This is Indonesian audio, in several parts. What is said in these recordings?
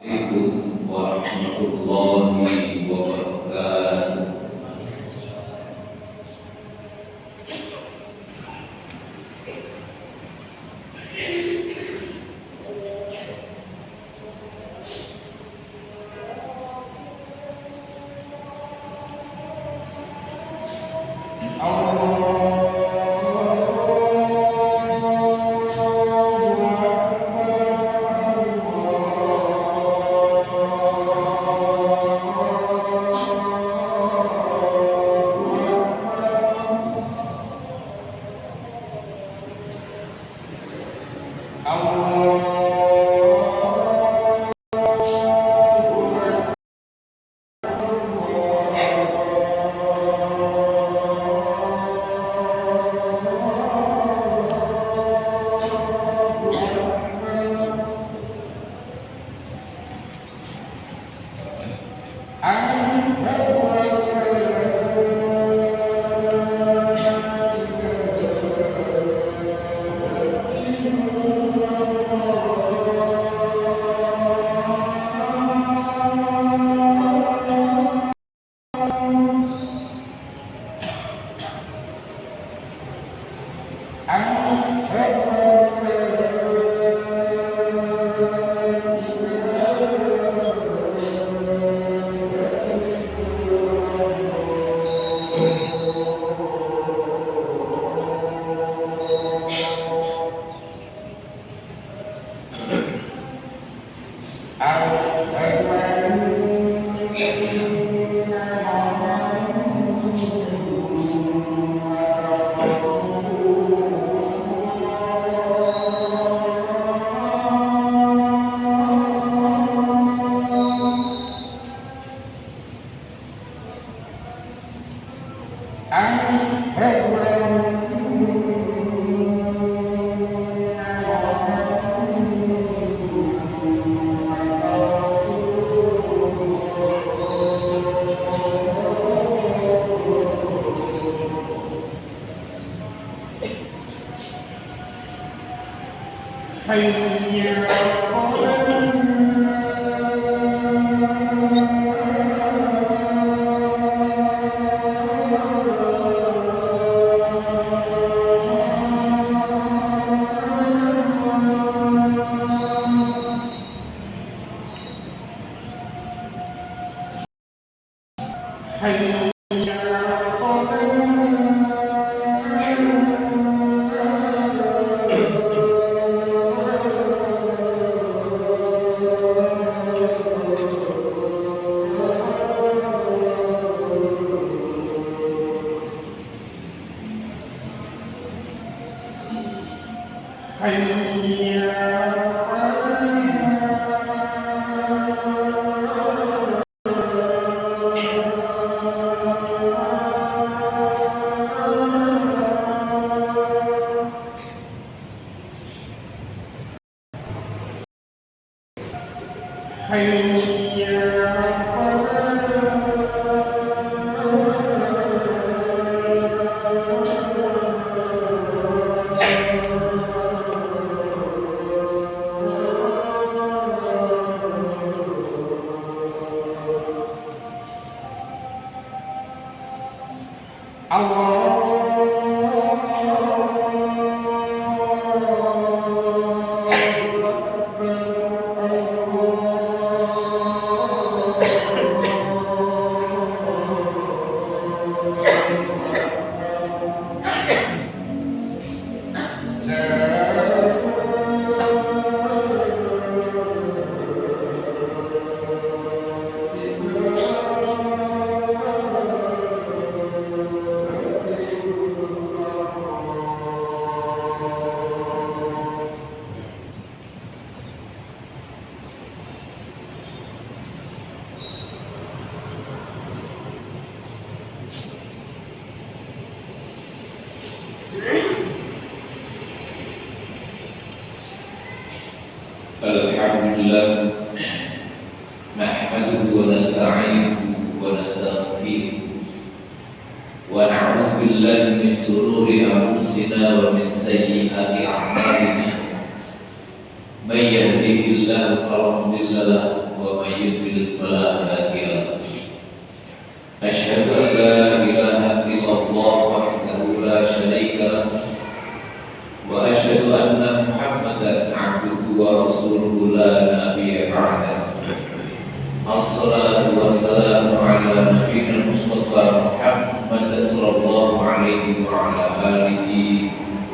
Assalamualaikum warahmatullahi wabarakatuh. Alhamdulillah nahmaduhu wa nasta'inuhu wa nastaghfiruh wa na'udzu billahi min shururi anfusina wa min sayyiati a'malina من يهده الله فلا مضل له ومن يضلل فلا هادي له أشهد أن لا إله إلا الله وحده لا شريك له وأشهد أن محمدا عبده ورسوله لا نبي بعده الصلاة والسلام على نبينا المصطفى محمد صلى الله عليه وعلى آله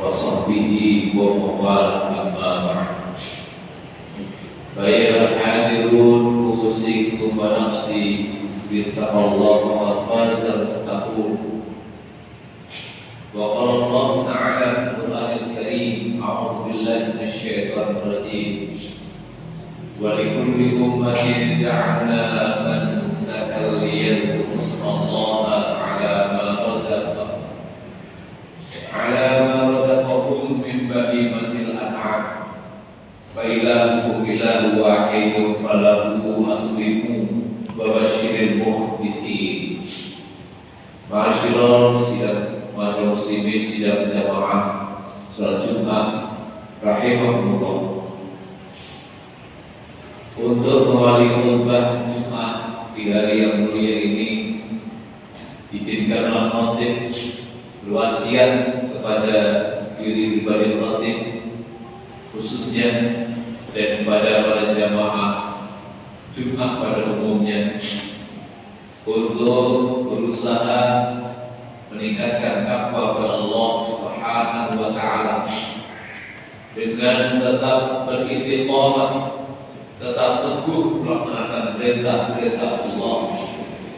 وصحبه ومن والاه أما بعد فيا الحاضرون أوصيكم ونفسي بتقوى الله وقد فاز المتقون وقال الله تعالى في القرآن الكريم أعوذ بالله من الشيطان الرجيم ولكل أمة جعلنا منسكا ليذكروا اسم الله على ما رزقهم من بهيمة الأنعام فإلهكم إله واحد فله أسلموا وبشر المخبتين. Ma'asyiral muslimin sidang jamaah salat Jumat rahimahullah. Untuk mengawali khutbah Jumat di hari yang mulia ini, izinkanlah khatib berwasiat kepada diri pribadi khatib khususnya dan kepada para jamaah Jumat pada umumnya untuk berusaha meningkatkan takwa kepada Allah Subhanahu wa taala dengan tetap beristiqamah, tetap teguh melaksanakan perintah-perintah Allah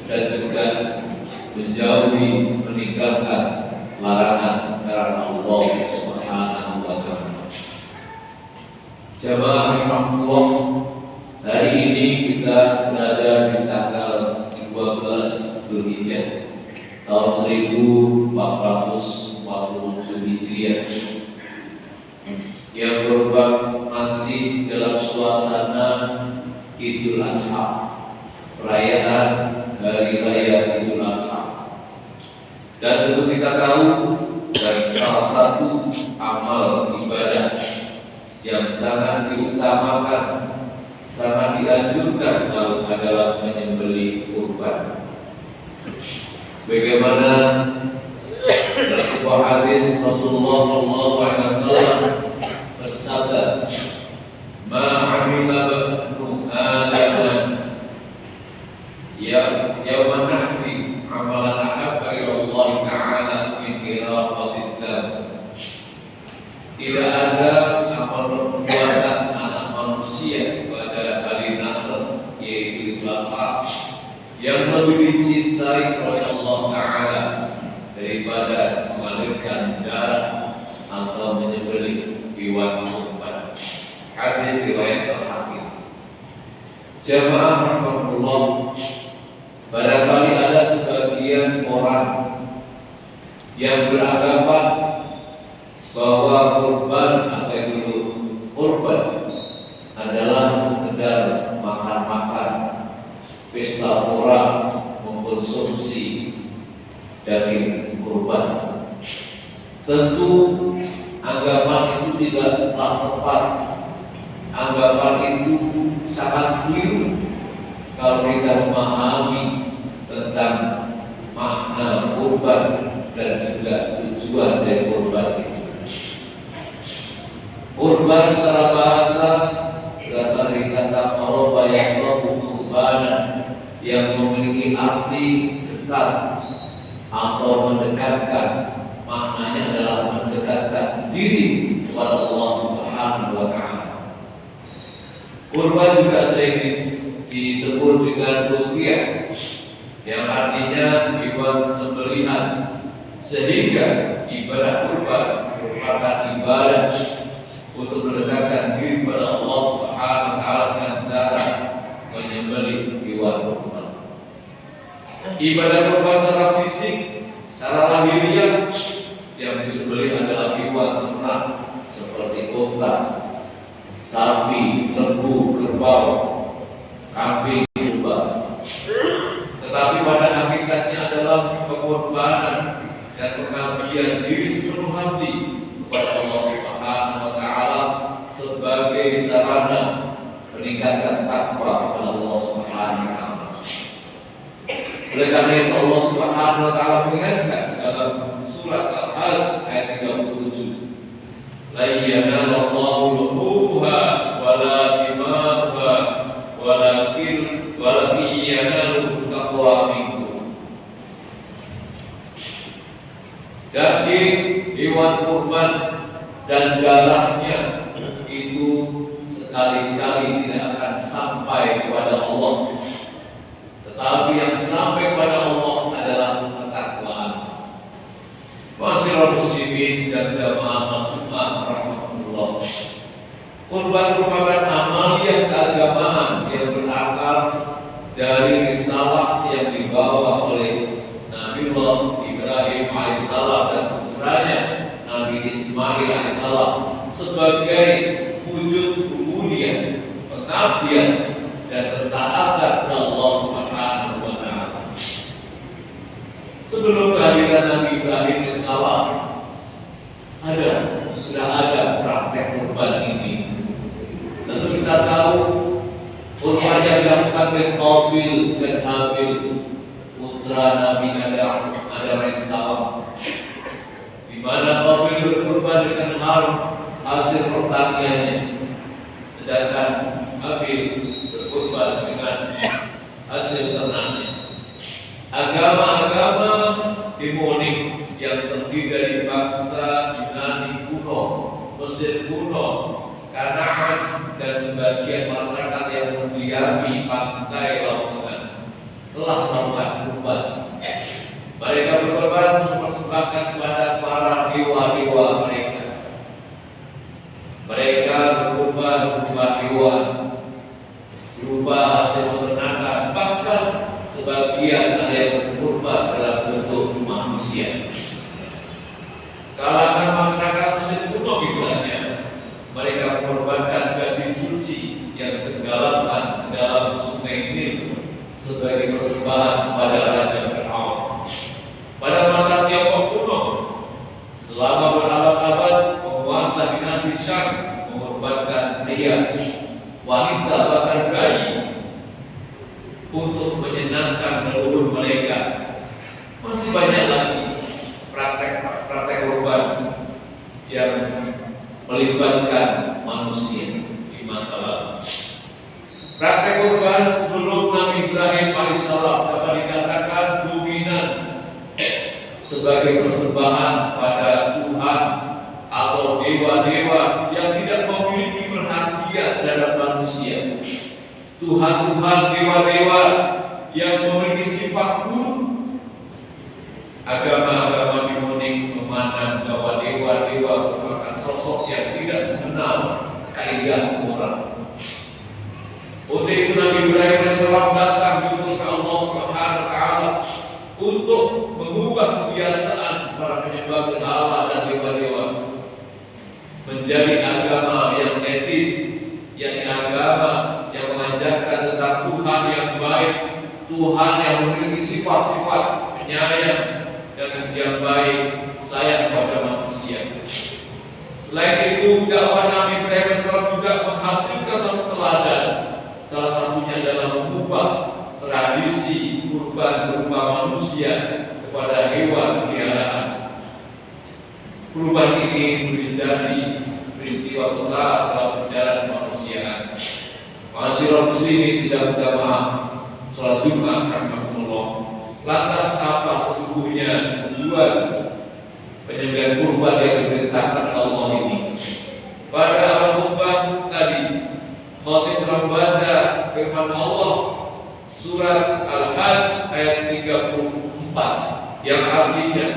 dan juga menjauhi meninggalkan larangan-larangan Allah Subhanahu wa taala. Jamaah rahimahullah, hari ini kita berada di tanggal 12 Dzulhijjah tahun 1447 Hijriah yang merupakan masih dalam suasana Idul Adha, perayaan hari raya Idul Adha. Dan tentu kita tahu dari salah satu amal ibadah yang sangat diutamakan, sangat dianjurkan adalah menyembelih kurban. Sebagaimana dalam sebuah hadis Rasulullah SAW bersabda, "Ma 'amila banu Adam yawma nahri 'amalan ahabba ila Allah Ta'ala min iraqatil dam." Tidak ada amal perbuatan anak manusia pada hari Nahr yaitu Idul Adha yang lebih dicintai oleh Allah Ta'ala daripada mengalirkan darah atau menyembelih hewan kurban. Hadis riwayat Al-Hakim. Jamaah rahimahullah, barangkali ada sebagian orang yang beranggapan bahwa kurban atau itu kurban adalah sekedar makan-makan, pesta orang mengkonsumsi daging kurban. Tentu anggapan itu tidaklah tepat. Anggapan itu sangat keliru kalau kita memahami tentang makna kurban dan juga tujuan dari kurban itu. Kurban secara bahasa berasal dari kata qoroba yaqrabu qurbanan yang memiliki arti dekat atau mendekatkan. Maknanya adalah mendekatkan diri kepada Allah Subhanahu wa taala. Kurban juga sering disebut dengan usyah, yang artinya hewan sembelihan, sehingga ibadah kurban merupakan ibadah untuk mendekatkan diri kepada Allah Subhanahu wa taala dengan cara menyembelih hewan kurban. Ibadah kurban secara fisik, secara lahiriah yang disembelih adalah hewan ternak seperti unta, sapi, lembu, kerbau, kambing, domba. Tetapi pada hakikatnya adalah pengorbanan dan pengabdian diri sepenuh hati kepada Allah Subhanahu wa taala sebagai sarana Oleh karena itu Allah Subhanahu wa taala mengingatkan dalam surat Al-Hajj ayat 37, la yanalallahu luhuha wala dima'uha walakin yanaluhu taqwa minkum. Daging hewan kurban dan darahnya itu sekali-kali tidak akan sampai kepada Allah, tetapi yang sampai kepada Allah adalah ketakwaan. Ma'asyiral muslimin dan jamaah Jumat rahmatullah. Kurban merupakan amaliyah keagamaan yang berakar dari risalah yang dibawa oleh Nabiullah Ibrahim alaihissalam dan putranya Nabi Ismail alaihissalam sebagai wujud ubudiyah, pengabdian dan ketaatan kepada Allah Subhanahu wa taala. Sebelum kehadiran Nabi Ibrahim alaihissalam sudah ada praktek kurban ini. Tentu kita tahu kurban yang dilakukan oleh Qabil dan Habil, putra Nabi Adam alaihissalam, di mana Qabil berkurban dengan hasil pertaniannya, sedangkan Habil berkurban dengan hasil ternaknya. Agama-agama demonik yang terdiri dari bangsa Yunani kuno, Mesir kuno, Kanaan dan sebagian masyarakat yang mendiami pantai lautan telah melakukan kurban. Mereka berkorban mempersembahkan kepada para dewa-dewa mereka. Mereka berkorban berupa hewan, berupa hasil peternakan, bahkan sebagian ada yang berkorban dalam bentuk manusia. Kalangan masyarakat Mesir kuno misalnya, mereka mengorbankan gaji suci yang tenggelamkan dalam sungai Nil sebagai persembahan kepada Raja Fir'aun. Pada masa Tiongkok kuno, selama berabad-abad penguasa dinasti Shang mengorbankan pria, wanita, bahkan bayi untuk menyenangkan leluhur mereka. Masih banyak lagi praktek kurban yang melibatkan manusia di masa lalu. Praktek kurban sebelum Nabi Ibrahim alaihissalam dapat dikatakan dominan sebagai persembahan pada Tuhan atau dewa-dewa yang tidak memiliki perhatian terhadap manusia. Tuhan-Tuhan, dewa-dewa yang memiliki sifat buruk. Agama-agama demonik memandang bahwa dewa-dewa merupakan sosok yang tidak mengenal kaidah moral. Untuk itu Nabi Ibrahim alaihissalam datang diutus ke Allah Subhanahu wa taala untuk mengubah kebiasaan para penyembah berhala dan dewa-dewa menjadi agama yang etis, yang agama yang mengajarkan tentang Tuhan yang baik, Tuhan yang memiliki sifat-sifat penyayang dan yang baik, sayang kepada manusia. Selain itu, dakwah Nabi Ibrahim alaihissalam juga menghasilkan satu teladan. Salah satunya adalah mengubah tradisi kurban berupa manusia kepada hewan peliharaan. Perubahan ini menjadi peristiwa besar dalam sejarah kemanusiaan. Ma'asyiral muslimin sidang jamaah salat Jumat rahmatullah. Lantas apa sesungguhnya tujuan penyembelihan kurban yang diperintahkan Allah ini? Pada awal khutbah tadi, khatib telah membaca firman Allah surat Al-Hajj ayat 34 yang artinya,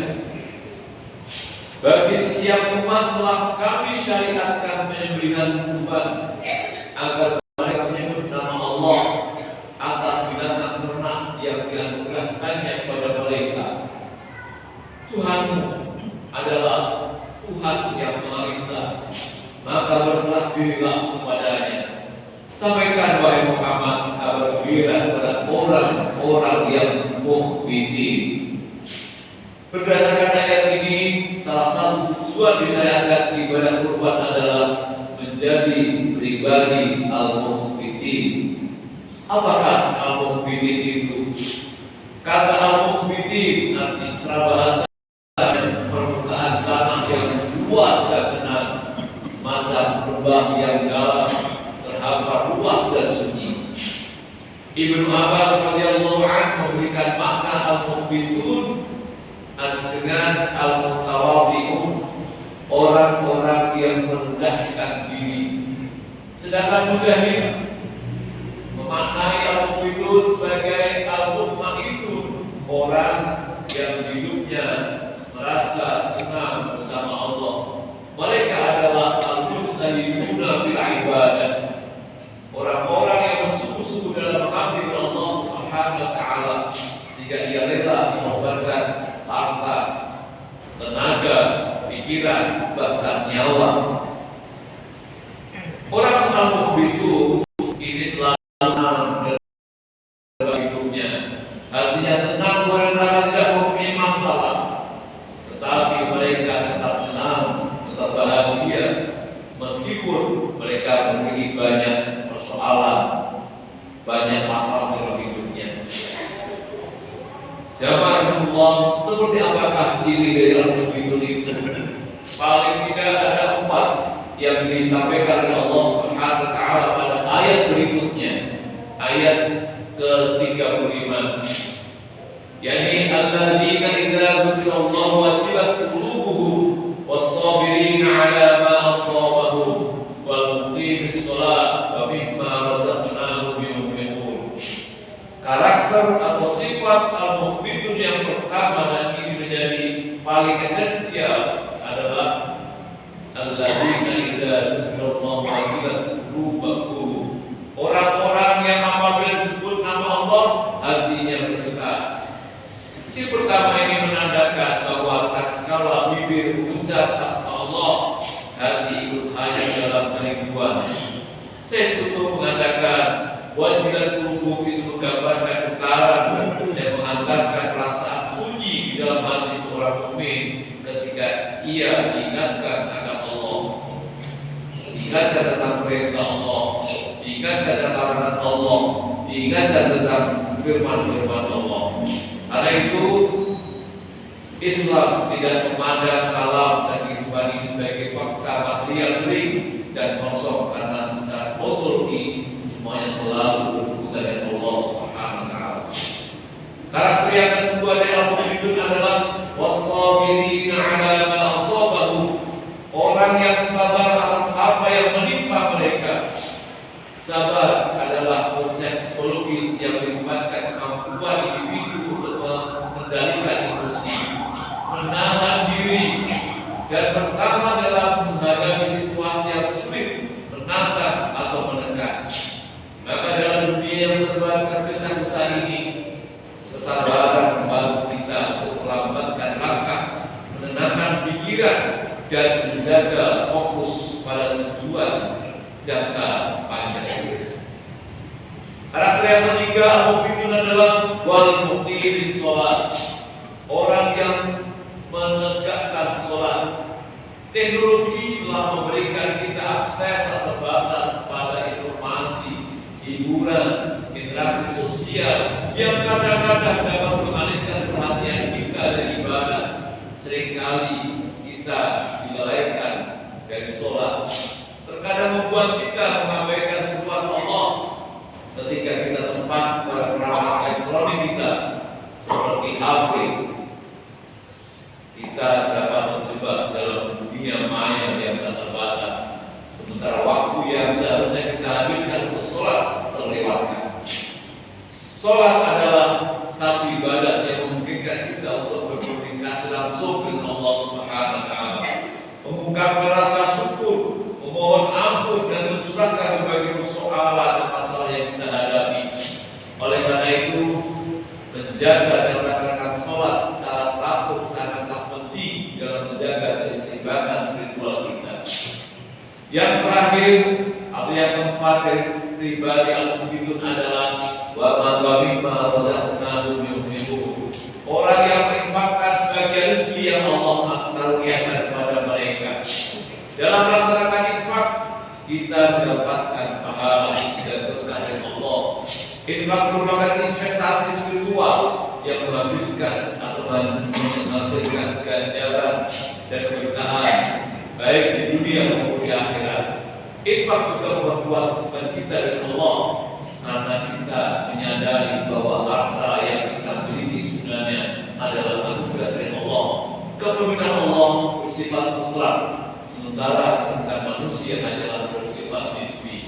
bagi setiap umat telah kami syariatkan penyembelihan kurban agar mereka menyebut nama Allah atas binatang ternak yang dianugerahkannya kepada mereka. Tuhanmu adalah Tuhan yang Maha Esa, maka berserah dirilah kepadanya. Sampaikan wahai Muhammad kabar gembira kepada orang-orang yang mukhbitin. Berdasarkan ayat ini, salah satu tujuan disyariatkan ibadah kurban adalah menjadi pribadi al-mukhbitin. Apakah al-mukhbitin itu? Kata al-mukhbitin arti secara bahasa permukaan tanah yang luas dan tenang, macam lembah yang dalam terhampar luas dan sunyi. Ibnu Abbas radhiyallahu anhu memberikan makna al-mukhbitun dengan al-mutawadhi'un, orang-orang yang merendahkan diri. Sedangkan Mujahid memaknai al-mukhbitun sebagai al-mutma'inun, orang yang hidupnya merasa tenang bersama Allah. Mereka adalah al-mujtahiduna fil ibadah, orang-orang yang bersungguh-sungguh dalam mengabdi kepada Allah Subhanahu wa taala, sehingga ia rela mengorbankan harta, tenaga, pikiran, bahkan nyawa. Orang al-mukhbitun ini selalu dalam hidupnya, artinya tenang mereka tidak mempunyai masalah, tetapi mereka tetap tenang, tetap bahagia meskipun mereka memiliki banyak persoalan, banyak masalah dalam hidupnya. Jamaah Allah, seperti apakah ciri dari al-mukhbitun itu? Paling tidak ada 4 yang disampaikan oleh Allah Subhanahu wa taala pada ayat berikutnya, ayat ke-35. Yani alladzina idza dzukirallahu wajilat qulubuhum was-sabirina 'ala ma asabahum wal muqimis shalah wa mimma razaqnahum yunfiqun. Karakter atau sifat al-mukhbitun yang pertama dan ini menjadi paling esensial adalah alladzina idza dzukirallahu wajilat qulubuhum, orang-orang yang apabila disebut nama Allah hatinya bergetar. Ciri pertama ini menandakan bahwa tatkala bibir mengucap asma Allah, hati ikut hanya dalam kerinduan. Syekh Kutub mengatakan wajilat qulubuhum itu menggambarkan getaran dan menghantarkan perasaan sunyi di dalam hati seorang mukmin ketika ia diingatkan akan Allah, diingatkan tentang perintah Allah, diingatkan tentang larangan Allah, diingatkan tentang firman-firman Allah. Karena itu Islam tidak memandang alam dan kehidupan ini sebagai fakta material kering dan kosong, karena secara ontologi semuanya selalu berhubungan dengan Allah Subhanahu wa taala. Karakter yang kedua dari al-mukhbitun adalah was-sabirina 'ala ma asabahum, orang yang sabar atas apa yang menimpa mereka. Sabar adalah konsep psikologis yang melibatkan kemampuan individu untuk mengendalikan emosi, menahan diri, dan bertahan dalam menghadapi situasi yang sulit, menantang atau menekan. Maka dalam dunia yang serba tergesa-gesa ini, kesabaran membantu kita untuk melambatkan langkah, menenangkan pikiran, dan menjaga fokus pada tujuan jangka panjang. Karakter yang ketiga al-mukhbitun adalah wal muqimis shalah, orang yang menegakkan sholat. Teknologi telah memberikan kita akses tak terbatas pada informasi, hiburan, interaksi sosial yang kadang-kadang dapat mengalihkan perhatian kita dari ibadah. Seringkali kita dilalaikan dari sholat, terkadang membuat kita mengabaikan seruan Allah ketika kita tempat pada peralatan elektronik kita seperti HP. Kita dapat terjebak dalam dunia maya yang tak terbatas, sementara waktu yang seharusnya kita habiskan untuk sholat terlewatkan. Sholat adalah satu ibadah yang memungkinkan kita untuk berkomunikasi langsung dengan Allah Subhanahu wa taala, mengungkapkan rasa syukur, memohon ampun, dan mencurahkan berbagai persoalan dan masalah yang kita hadapi. Oleh karena itu, menjaga dan melaksanakan sholat secara teratur sangatlah penting dalam menjaga keseimbangan spiritual kita. Yang terakhir atau yang keempat dari pribadi al-mukhbitun adalah wa mimma razaqnahum yunfiqun, orang yang menginfakkan sebagian rezeki yang Allah karuniakan kepada mereka. Dalam melaksanakan infak, kita mendapatkan pahala dan berkah dari Allah. Infak merupakan investasi spiritual yang menghabiskan atau menghasilkan ganjaran dan keberkahan baik di dunia maupun di akhirat. Infak juga membuat hubungan kita dengan Allah, karena kita menyadari bahwa harta yang kita miliki sebenarnya adalah anugerah dari Allah. Kepemimpinan Allah bersifat mutlak, sementara tentang manusia adalah bersifat nisbi.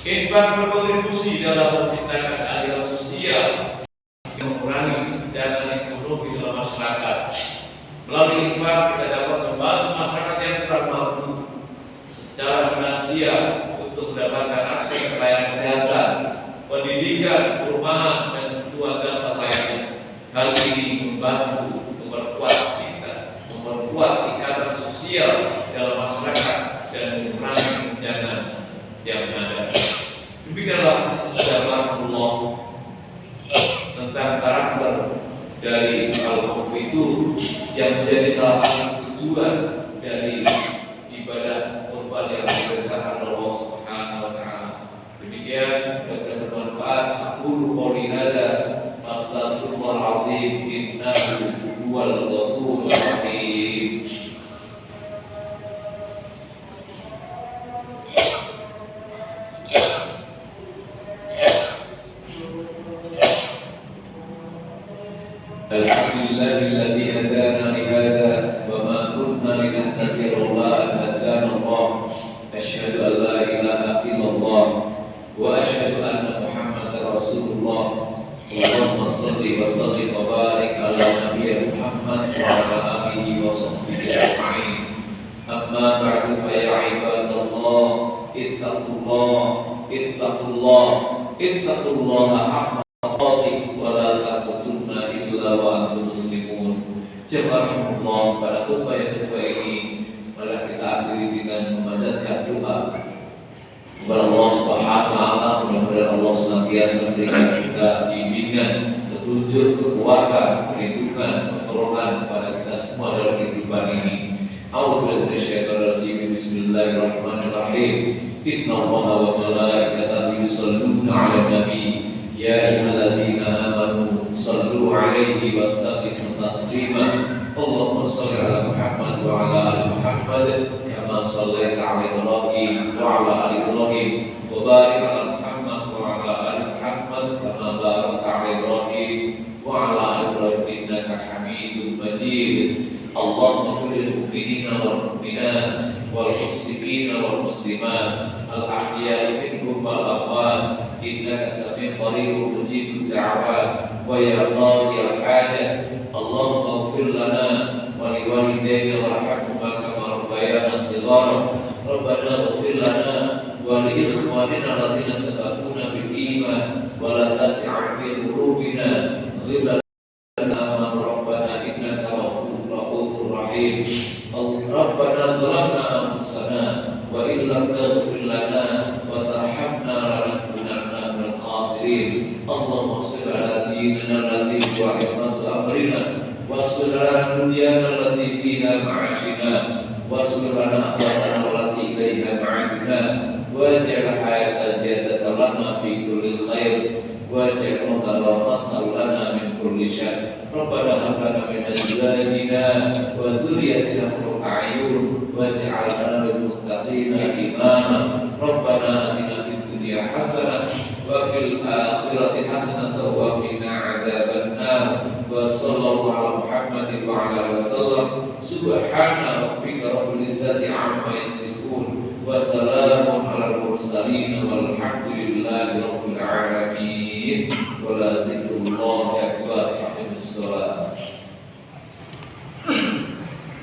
Infak berkontribusi dalam menciptakan keadilan sosial, mengurangi kesenjangan ekonomi dalam masyarakat. Melalui infak kita dapat membantu masyarakat yang kurang mampu secara finansial untuk mendapatkan akses layanan kesehatan, pendidikan, perumahan, dan kebutuhan dasar lainnya. Hal ini membantu memperkuat ikatan sosial dalam masyarakat dan mengurangi kesenjangan yang ada. Demikianlah Subhanallah tentang karakter dari al-Qur'an itu yang menjadi salah satu tujuan dari ibadah kurban yang diperintahkan Allah Subhanahu wa taala. Demikian mudah-mudahan bermanfaat. Aqulu qouli hadza astaghfirullahal azim innahu huwal ghafurur rahim. Alhamdulillahilladzi hadana li hadza wa ma kunna linahtadiya laula an hadana Allah. Asyhadu an la ilaha illallah wa asyhadu anna Muhammadar Rasulullah. Allahumma shalli wa sallim wa barik ala nabiyyina Muhammad wa ala alihi wa sahbihi ajma'in. Amma ba'du fa ya ibadallah ittaqullaha haqqa tuqatih wa la tamutunna illa wa antum muslimun. Jemaahullah, pada khutbah yang kedua ini mari kita akhiri dengan memanjatkan doa kepada Allah Subhanahu wa taala. Mudah-mudahan Allah senantiasa memberikan kita bimbingan, petunjuk, kekuatan, perlindungan, pertolongan kepada kita semua dalam kehidupan ini. A'udzu billahi Bismillahirrahmanirrahim. Inna Allaha wa malaikatahu yusholluna 'alan nabi. Ya ayyuhalladzina amanu shallu 'alaihi wa sallimu taslima. Allahumma shalli 'ala Muhammad wa 'ala ali Muhammad kama shallaita 'ala Ibrahim wa 'ala ali Ibrahim wa barik 'ala Muhammad wa 'ala ali Muhammad kama barakta 'ala Ibrahim wa 'ala ali Ibrahim innaka Hamidum Majid. Allahumma qul lil mu'minina wal mu'minat wal muslimina wal muslimat al ahya'i minhum wal amwat innaka sami'un qaribun mujibud da'wat wa ya qadiyal hajat. Allahumma ighfir lana wa li walidayna warhamhuma kama rabbayana shighara. Rabbana ighfir lana wa li ikhwanina alladziina sabaquna bil iman wa la taj'al fi qulubina ghillan Rabbana zalamna anfusana wa illam taghfir lana wa tarhamna lanakunanna minal khasirin. Allahumma shalli ala dinina alladhi huwa ismatu amrina wasbir lana dunyana allati fiha ma'ashina wasbir lana akhiratana allati ilayha ma'aduna waj'al hayata ziyadatan lana fi kulli khair waj'al mauta rahmatan lana min kulli syarr. Rabbana hab lana min azwajina wa dhurriyyatina qurrata a'yun waj'alna lil muttaqina imama. Rabbana atina fid dunya hasanah wa fil akhirati hasanah wa qina adzabannar. Wa sallallahu ala Muhammadin wa ala alihi wasallam. Subhana rabbika rabbil izzati 'amma yasifun wa salamun alal mursalin walhamdulillahi rabbil alamin. Wa la dzikrullahi